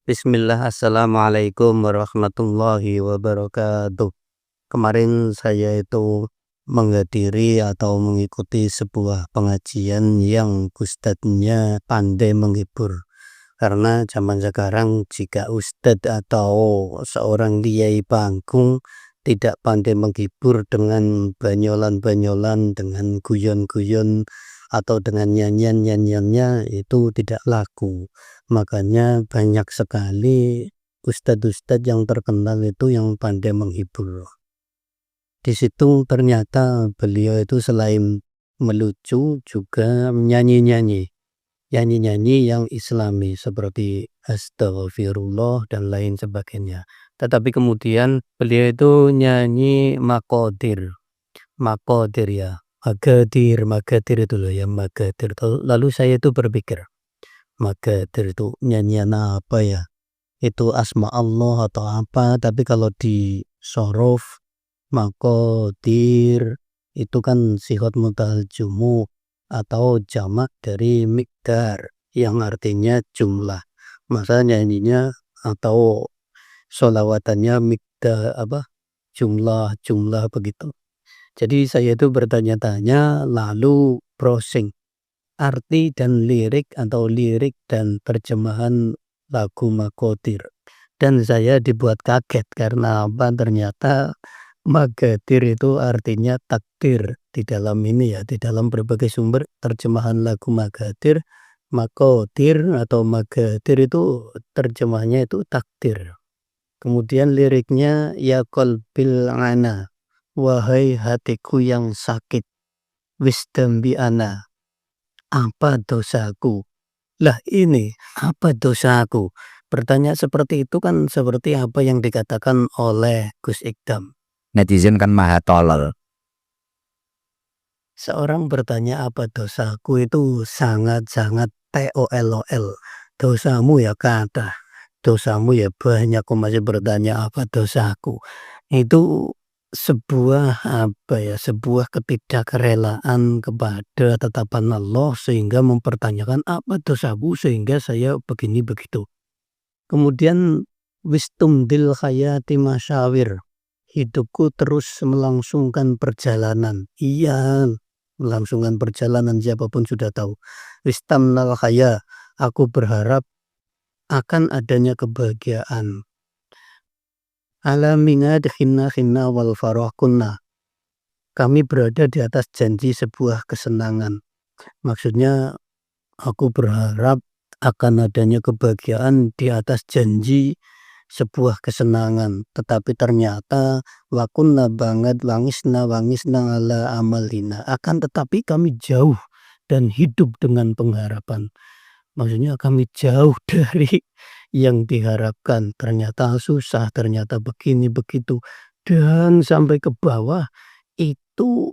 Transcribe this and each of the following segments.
Bismillah, assalamualaikum warahmatullahi wabarakatuh. Kemarin saya itu menghadiri atau mengikuti sebuah pengajian yang ustadznya pandai menghibur. Karena zaman sekarang jika ustadz atau seorang kiai panggung tidak pandai menghibur dengan banyolan-banyolan, dengan guyon-guyon atau dengan nyanyian-nyanyiannya itu tidak laku. Makanya banyak sekali ustadz-ustadz yang terkenal itu yang pandai menghibur. Di situ ternyata beliau itu selain melucu juga nyanyi-nyanyi. Nyanyi-nyanyi yang islami seperti astagfirullah dan lain sebagainya. Tetapi kemudian beliau itu nyanyi makodir. Makodir ya. Magadir itu loh ya, magadir. Lalu saya itu berpikir, magadir itu nyanyian apa ya? Itu asma Allah atau apa? Tapi kalau di sorof makodir itu kan sihot mutal jumu atau jamak dari mikdar yang artinya jumlah. Masa nyanyinya atau solawatannya mikdar apa? Jumlah begitu. Jadi saya itu bertanya-tanya lalu browsing arti dan lirik atau lirik dan terjemahan lagu Makodir. Dan saya dibuat kaget karena apa? Ternyata Magadir itu artinya takdir di dalam ini ya, di dalam berbagai sumber terjemahan lagu Magadir, Makodir atau Magadir itu terjemahnya itu takdir. Kemudian liriknya ya qalbil ana, wahai hatiku yang sakit, wisdambi ana, apa dosaku? Lah ini apa dosaku? Pertanyaan seperti itu kan seperti apa yang dikatakan oleh Gus Ikdam. Netizen kan maha tolol. Seorang bertanya apa dosaku itu sangat-sangat TOLOL. Dosamu ya kata, dosamu ya banyak, kok masih bertanya apa dosaku. Itu sebuah apa ya, sebuah ketidakrelaan kepada tetapan Allah sehingga mempertanyakan apa dosaku sehingga saya begini begitu. Kemudian wistumdil khayati masyawir, hidupku terus melangsungkan perjalanan. Iya, melangsungkan perjalanan siapapun sudah tahu. Wistamnal khaya, aku berharap akan adanya kebahagiaan. Alamingad khina wal farah kunna. Kami berada di atas janji sebuah kesenangan. Maksudnya aku berharap akan adanya kebahagiaan di atas janji sebuah kesenangan. Tetapi ternyata wakunna banget wangisna ala amalina. Akan tetapi kami jauh dan hidup dengan pengharapan. Maksudnya kami jauh dari yang diharapkan. Ternyata susah, ternyata begini begitu. Dan sampai ke bawah itu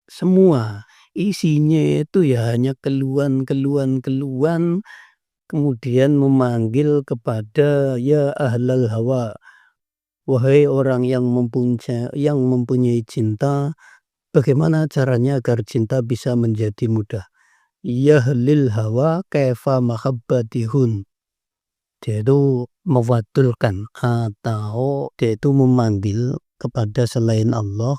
semua isinya itu ya hanya keluhan. Kemudian memanggil kepada ya ahlal hawa, wahai orang yang mempunyai cinta, bagaimana caranya agar cinta bisa menjadi mudah? Ya ahlil hawa kaifa mahabbatihun. Dia itu mewadulkan atau dia itu memanggil kepada selain Allah,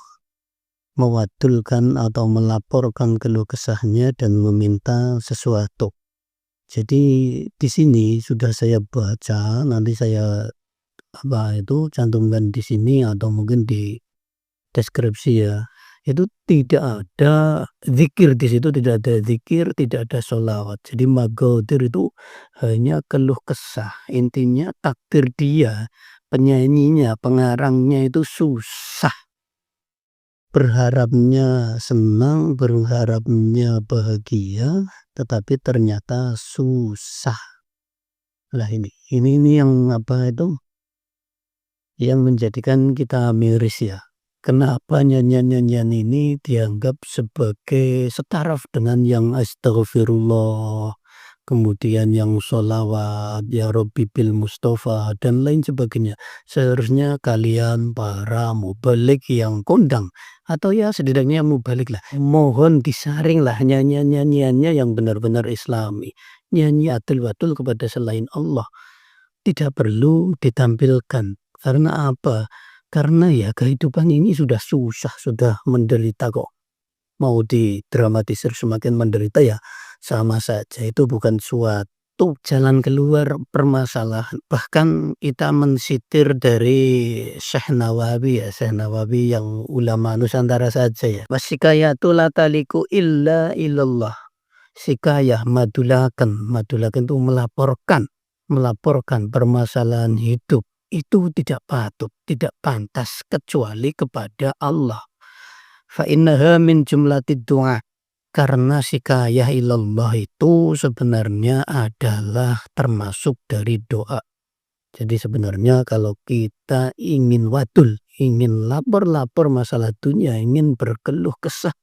mewadulkan atau melaporkan keluh kesahnya dan meminta sesuatu. Jadi di sini sudah saya baca, nanti saya cantumkan di sini atau mungkin di deskripsi ya. Itu tidak ada zikir di situ, tidak ada zikir, tidak ada sholawat. Jadi magodir itu hanya keluh kesah. Intinya takdir dia, penyanyinya, pengarangnya itu susah. Berharapnya senang, berharapnya bahagia, tetapi ternyata susah. Lah ini yang apa itu yang menjadikan kita miris ya. Kenapa nyanyian-nyanyian ini dianggap sebagai setaraf dengan yang astagfirullah, kemudian yang sholawat, ya Rabbi bil Mustafa, dan lain sebagainya. Seharusnya kalian para mubalik yang kondang, atau ya setidaknya mubalik lah, mohon disaring lah nyanyian-nyanyiannya yang benar-benar islami. Nyanyi atul-atul kepada selain Allah. tidak perlu ditampilkan. Karena apa? Karena ya kehidupan ini sudah susah, sudah menderita kok. Mau didramatisir semakin menderita ya sama saja, itu bukan suatu jalan keluar permasalahan. Bahkan kita mensitir dari Syekh Nawawi ya, Syekh Nawawi yang ulama Nusantara saja ya. Wasikayatu la taliku illa illallah. Sikayah madulakan itu melaporkan permasalahan hidup itu tidak patut, tidak pantas kecuali kepada Allah. Fa innaha min jumlatid du'a. Karena sikayah ilallah itu sebenarnya adalah termasuk dari doa. Jadi sebenarnya kalau kita ingin wadul, ingin lapor-lapor masalah dunia, ingin berkeluh kesah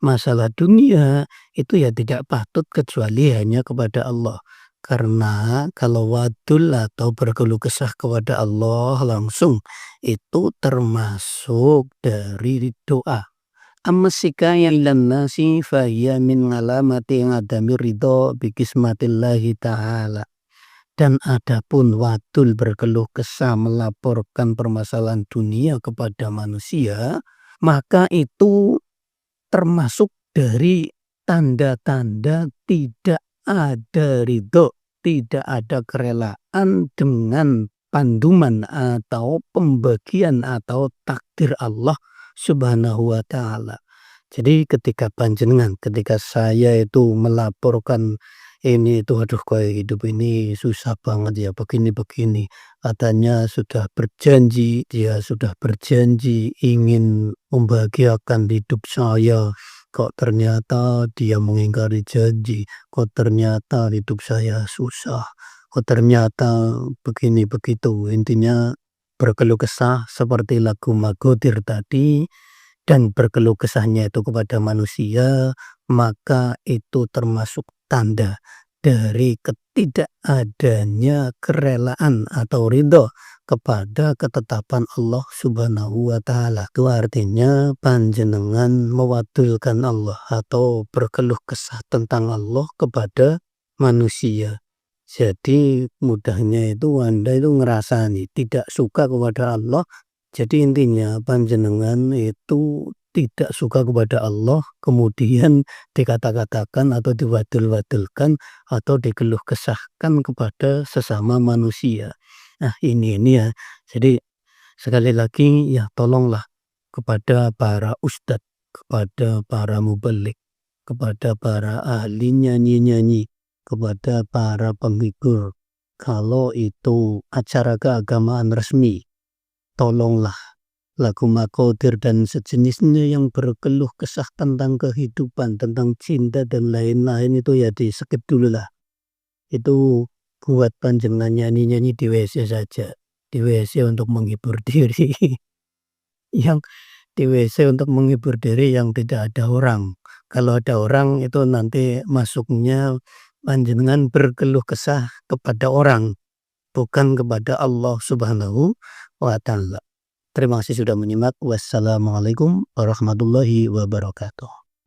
masalah dunia, itu ya tidak patut kecuali hanya kepada Allah. Karena kalau wadul atau berkeluh kesah kepada Allah langsung, itu termasuk dari doa. Amma sikaya ilan nasi fahiya min alamati adami ridho bi qismatillahi ta'ala. Dan adapun wadul berkeluh kesah melaporkan permasalahan dunia kepada manusia, maka itu termasuk dari tanda-tanda tidak ada ridho, tidak ada kerelaan dengan panduman atau pembagian atau takdir Allah Subhanahu wa ta'ala. Jadi ketika saya itu melaporkan ini itu, aduh kayak hidup ini susah banget ya, begini-begini. Katanya dia sudah berjanji ingin membahagiakan hidup saya. Kok ternyata dia mengingkari janji, kok ternyata hidup saya susah, kok ternyata begini begitu. Intinya berkeluh kesah seperti lagu Magotir tadi, dan berkeluh kesahnya itu kepada manusia, maka itu termasuk tanda dari ketidakadanya kerelaan atau ridho kepada ketetapan Allah Subhanahu wa ta'ala. Itu artinya panjenengan mewadulkan Allah atau berkeluh kesah tentang Allah kepada manusia. Jadi mudahnya itu Anda itu ngerasani tidak suka kepada Allah. Jadi intinya panjenengan itu tidak suka kepada Allah, kemudian dikata-katakan atau diwadul-wadulkan atau dikeluh kesahkan kepada sesama manusia. Nah ini ya. Jadi sekali lagi ya tolonglah kepada para ustadz, kepada para mubalik, kepada para ahli nyanyi-nyanyi, kepada para penghibur. Kalau itu acara keagamaan resmi, tolonglah lagu Makodir dan sejenisnya yang berkeluh kesah tentang kehidupan, tentang cinta dan lain-lain itu ya di skip dulu lah. Itu buat panjenengan nyanyi-nyanyi di WC saja. Di WC untuk menghibur diri. Yang di WC untuk menghibur diri yang tidak ada orang. Kalau ada orang itu nanti masuknya panjenengan berkeluh kesah kepada orang, bukan kepada Allah Subhanahu wa ta'ala. Terima kasih sudah menyimak. Wassalamualaikum warahmatullahi wabarakatuh.